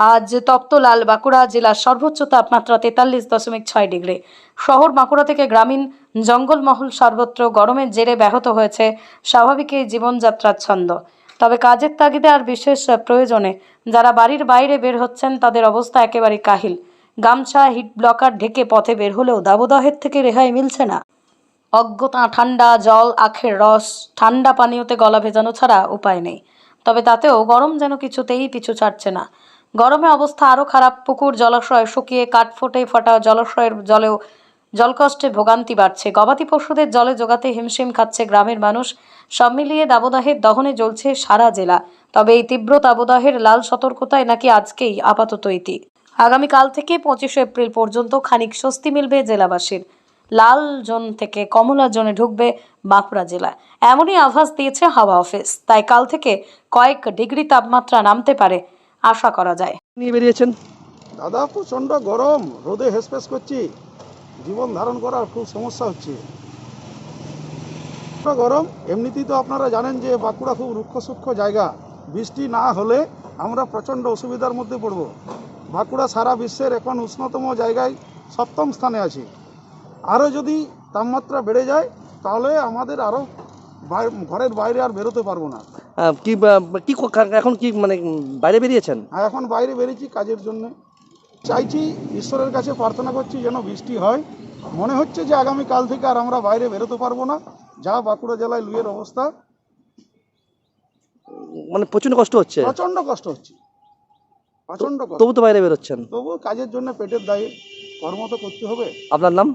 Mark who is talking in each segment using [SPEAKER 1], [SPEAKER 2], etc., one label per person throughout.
[SPEAKER 1] আজ তপ্ত লাল বাঁকুড়া জেলার সর্বোচ্চ তাপমাত্রা 43.6 ডিগ্রি। শহর বাঁকুড়া থেকে গ্রামীণ জঙ্গলমহল সর্বত্র গরমের জেরে ব্যাহত হয়েছে স্বাভাবিক এই জীবনযাত্রার ছন্দ। তবে কাজের তাগিদে আর বিশেষ প্রয়োজনে যারা বাড়ির বাইরে বের হচ্ছেন তাদের অবস্থা একেবারে কাহিল। গামছা হিট ব্লকার ঢেকে পথে বের হলেও দাবদাহের থেকে রেহাই মিলছে না। অজ্ঞতা, ঠান্ডা জল, আখের রস, ঠান্ডা পানীয়তে গলা ভেজানো ছাড়া উপায় নেই। তবে তাতেও গরম যেন কিছুতেই পিছু ছাড়ছে না। গরমে অবস্থা আরও খারাপ। পুকুর জলাশয় শুকিয়ে কাঠফোটে ফাটা জলাশয়ের জলেও জলকষ্টে ভোগান্তি বাড়ছে। গবাদি পশুদের জলে জোগাতে হিমশিম খাচ্ছে গ্রামের মানুষ। সব মিলিয়ে দাবদাহের দহনে জ্বলছে সারা জেলা। তবে এই তীব্র দাবদাহের লাল সতর্কতায় নাকি আজকেই আপাতত ইতি। আগামীকাল থেকে 25 এপ্রিল পর্যন্ত খানিক স্বস্তি মিলবে জেলাবাসীর। লাল জোন থেকে কমলা জোনে ঢুকবে বাঁকুড়া জেলা, এমনই আভাস দিয়েছে হাওয়া অফিস। তাই কাল থেকে কয়েক ডিগ্রি তাপমাত্রা নামতে পারে আশা করা যায়।
[SPEAKER 2] নিয়ে বেরিয়েছেন?
[SPEAKER 3] দাদা প্রচণ্ড গরম, রোদে হেসপেস করছি, জীবন ধারণ করার খুব সমস্যা হচ্ছে। গরম এমনিতেই তো আপনারা জানেন যে বাঁকুড়া খুব রুক্ষ সূক্ষ্ম জায়গা। বৃষ্টি না হলে আমরা প্রচণ্ড অসুবিধার মধ্যে পড়ব। বাঁকুড়া সারা বিশ্বের এখন উষ্ণতম জায়গায় 7ম স্থানে আছে। আরও যদি তাপমাত্রা বেড়ে যায় তাহলে আমাদের আরও ঘরের বাইরে আর বেরোতে পারবো না।
[SPEAKER 2] কি এখন কি মানে বাইরে বেরিয়েছেন?
[SPEAKER 3] আর এখন বাইরে বেরিয়েছি কাজের জন্য। চাইছি, ঈশ্বরের কাছে প্রার্থনা করছি যেন বৃষ্টি হয়। মনে হচ্ছে যে আগামীকাল থেকে আর আমরা বাইরে বেরোতে পারবো না, যা বাঁকুড়া জেলায় লুয়ের অবস্থা।
[SPEAKER 2] মানে প্রচন্ড কষ্ট হচ্ছে?
[SPEAKER 3] প্রচণ্ড কষ্ট হচ্ছে, প্রচণ্ড কষ্ট।
[SPEAKER 2] তবু তো বাইরে বেরোচ্ছেন?
[SPEAKER 3] তবু কাজের জন্য পেটের দায়ে কর্ম তো করতে হবে।
[SPEAKER 2] আপনার নাম?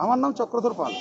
[SPEAKER 3] আমার নাম চক্রধর পাল।